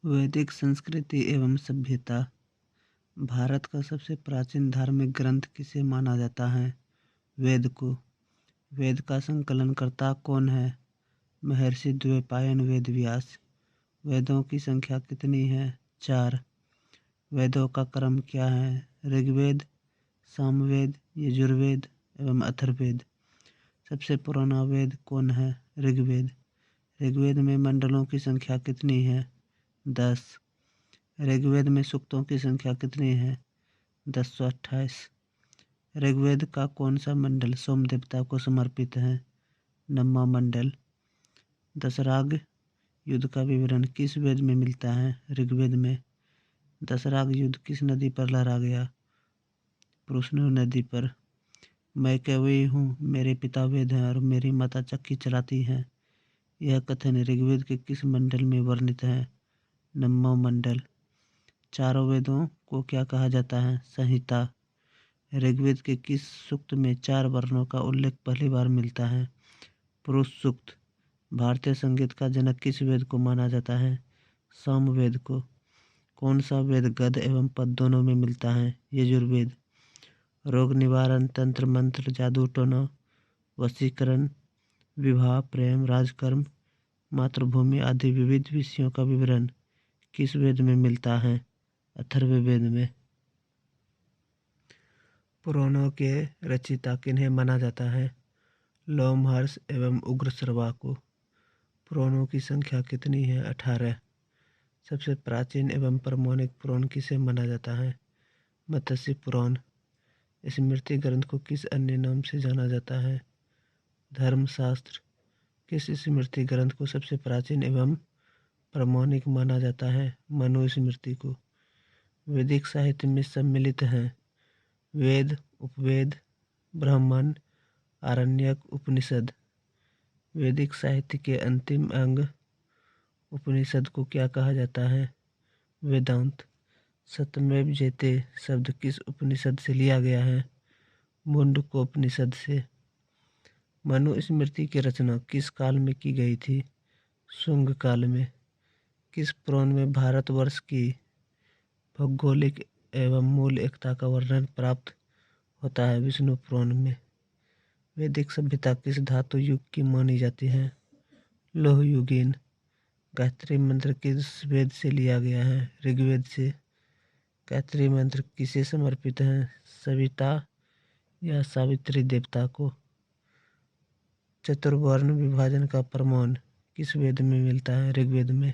वैदिक संस्कृति एवं सभ्यता। भारत का सबसे प्राचीन धार्मिक ग्रंथ किसे माना जाता है? वेद को। वेद का संकलनकर्ता कौन है? महर्षि द्वैपायन वेद व्यास। वेदों की संख्या कितनी है? 4। वेदों का क्रम क्या है? ऋग्वेद, सामवेद, यजुर्वेद एवं अथर्ववेद। सबसे पुराना वेद कौन है? ऋग्वेद। ऋग्वेद में मंडलों की संख्या कितनी है? 10। ऋग्वेद में सूक्तों की संख्या कितनी है? 1028। ऋग्वेद का कौन सा मंडल सोम देवता को समर्पित है? 9वां मंडल। दशराग युद्ध का विवरण किस वेद में मिलता है? ऋग्वेद में। दशराग युद्ध किस नदी पर लहरा गया? पुरुषनु नदी पर। मैं कैवई हूँ, मेरे पिता वेद हैं और मेरी माता चक्की चलाती हैं। यह कथन ऋग्वेद के किस मंडल में वर्णित है? 9वां मंडल। चारों वेदों को क्या कहा जाता है? संहिता। ऋग्वेद के किस सूक्त में 4 वर्णों का उल्लेख पहली बार मिलता है? पुरुष सूक्त। भारतीय संगीत का जनक किस वेद को माना जाता है? सामवेद को। कौन सा वेद गद एवं पद दोनों में मिलता है? यजुर्वेद। रोग निवारण, तंत्र मंत्र, जादू टोना, वशीकरण, विवाह, प्रेम, राजकर्म, मातृभूमि आदि विविध विषयों का विवरण किस वेद में मिलता है? अथर्ववेद में। पुराणों के रचयिता किन्हें माना जाता है? लोमहर्ष एवं उग्रश्रवा को। पुराणों की संख्या कितनी है? 18। सबसे प्राचीन एवं प्रमाणिक पुराण किसे माना जाता है? मत्स्य पुराण। स्मृति ग्रंथ को किस अन्य नाम से जाना जाता है? धर्मशास्त्र। किस स्मृति ग्रंथ को सबसे प्राचीन एवं प्रमाणिक माना जाता है? मनुस्मृति को। वैदिक साहित्य में सम्मिलित हैं वेद, उपवेद, ब्राह्मण, आरण्यक, उपनिषद। वैदिक साहित्य के अंतिम अंग उपनिषद को क्या कहा जाता है? वेदांत। सत्यमेव जयते शब्द किस उपनिषद से लिया गया है? मुंडकोपनिषद से। मनुस्मृति की रचना किस काल में की गई थी? शुंग काल में। किस पुराण में भारतवर्ष की भौगोलिक एवं मूल एकता का वर्णन प्राप्त होता है? विष्णु पुराण में। वैदिक सभ्यता किस धातु युग की मानी जाती है? लौह युगीन। गायत्री मंत्र किस वेद से लिया गया है? ऋग्वेद से। गायत्री मंत्र किसे समर्पित है? सविता या सावित्री देवता को। चतुर्वर्ण विभाजन का प्रमाण किस वेद में मिलता है? ऋग्वेद में।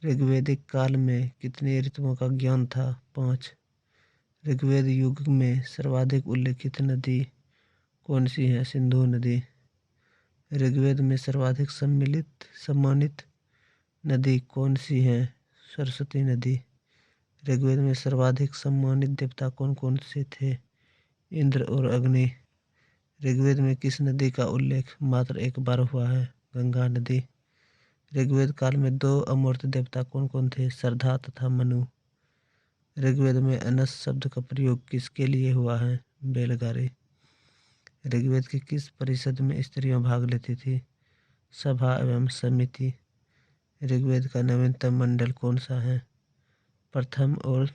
ऋग्वैदिक काल में कितने ऋतुओं का ज्ञान था? 5। ऋग्वेद युग में सर्वाधिक उल्लेखित नदी कौन सी है? सिंधु नदी। ऋग्वेद में सर्वाधिक सम्मानित नदी कौन सी है? सरस्वती नदी। ऋग्वेद में सर्वाधिक सम्मानित देवता कौन कौन से थे? इंद्र और अग्नि। ऋग्वेद में किस नदी का उल्लेख मात्र एक बार हुआ है? गंगा नदी। ऋग्वेद काल में 2 अमूर्त देवता कौन कौन थे? श्रद्धा तथा मनु। ऋग्वेद में अनस शब्द का प्रयोग किसके लिए हुआ है? बैलगाड़ी। ऋग्वेद की किस परिषद में स्त्रियां भाग लेती थी? सभा एवं समिति। ऋग्वेद का नवीनतम मंडल कौन सा है? प्रथम और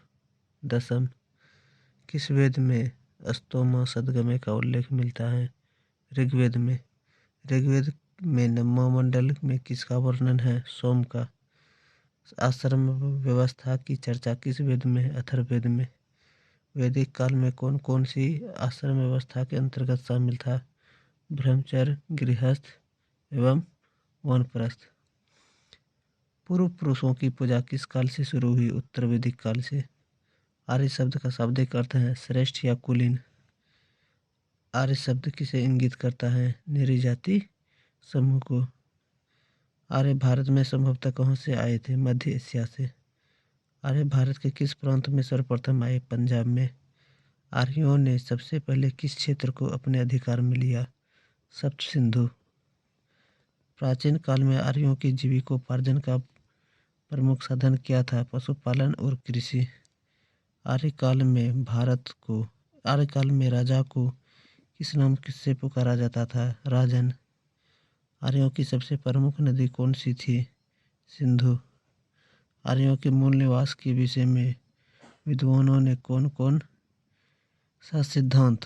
दशम। किस वेद में स्तोमा सदगमय का उल्लेख मिलता है? ऋग्वेद में। ऋग्वेद में 9वां मंडल में किसका वर्णन है? सोम का। आश्रम व्यवस्था की चर्चा किस वेद में है? अथर्ववेद में। वैदिक काल में कौन कौन सी आश्रम व्यवस्था के अंतर्गत शामिल था? ब्रह्मचर्य, गृहस्थ एवं वानप्रस्थ। पूर्व पुरुषों की पूजा किस काल से शुरू हुई? उत्तर वैदिक काल से। आर्य शब्द का शाब्दिक अर्थ है श्रेष्ठ या कुलीन। आर्य शब्द किसे इंगित करता है? निरीजाति समूह को। आर्य भारत में संभवतः कहाँ से आए थे? मध्य एशिया से। आर्य भारत के किस प्रांत में सर्वप्रथम आए? पंजाब में। आर्यों ने सबसे पहले किस क्षेत्र को अपने अधिकार में लिया? सप्त सिंधु। प्राचीन काल में आर्यों की जीविकोपार्जन का प्रमुख साधन क्या था? पशुपालन और कृषि। आर्यकाल में राजा को किस नाम से पुकारा जाता था? राजन। आर्यों की सबसे प्रमुख नदी कौन सी थी? सिंधु। आर्यों के मूल निवास के विषय में विद्वानों ने कौन कौन सा सिद्धांत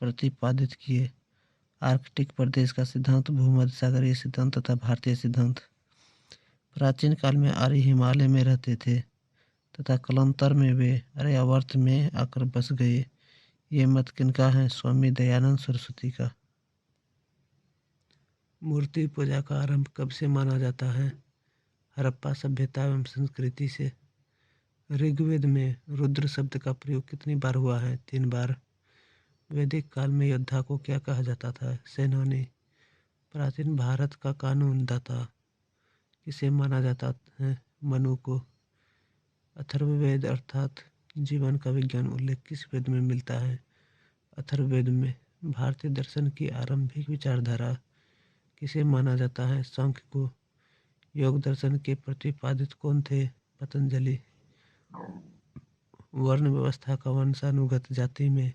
प्रतिपादित किए? आर्कटिक प्रदेश का सिद्धांत, भूमध्य सागरीय सिद्धांत तथा भारतीय सिद्धांत। प्राचीन काल में आर्य हिमालय में रहते थे तथा कालांतर में वे आर्यावर्त में आकर बस गए। ये मत किनका है? स्वामी दयानंद सरस्वती का। मूर्ति पूजा का आरंभ कब से माना जाता है? हड़प्पा सभ्यता एवं संस्कृति से। ऋग्वेद में रुद्र शब्द का प्रयोग कितनी बार हुआ है? 3 बार। वैदिक काल में योद्धा को क्या कहा जाता था? सेनानी। प्राचीन भारत का कानून दाता किसे माना जाता है? मनु को। अथर्ववेद अर्थात जीवन का विज्ञान उल्लेख किस वेद में मिलता है? अथर्ववेद में। भारतीय दर्शन की आरंभिक विचारधारा किसे माना जाता है? सांख्य को। योग दर्शन के प्रतिपादित कौन थे? पतंजलि। वर्ण व्यवस्था का वंशानुगत जाति में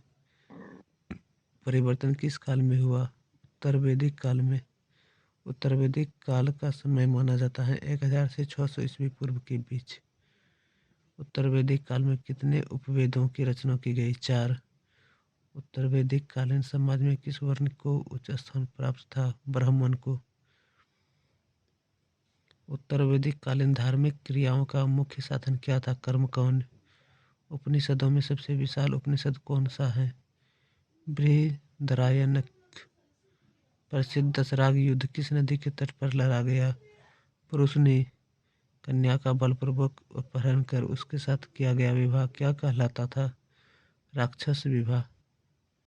परिवर्तन किस काल में हुआ? उत्तर वैदिक काल में। उत्तर वैदिक काल का समय माना जाता है 1000 से 600 ईस्वी पूर्व के बीच। उत्तर वैदिक काल में कितने उपवेदों की रचना की गई? 4। उत्तर वैदिक कालीन समाज में किस वर्ण को उच्च स्थान प्राप्त था? ब्राह्मण को। उत्तर वैदिक कालीन धार्मिक क्रियाओं का मुख्य साधन क्या था? कर्मकांड। उपनिषदों में सबसे विशाल उपनिषद कौन सा है? बृहदारण्यक। प्रसिद्ध दशराग युद्ध किस नदी के तट पर लड़ा गया? पुरुष ने कन्या का बलपूर्वक अपहरण कर उसके साथ किया गया विवाह क्या कहलाता था? राक्षस विवाह।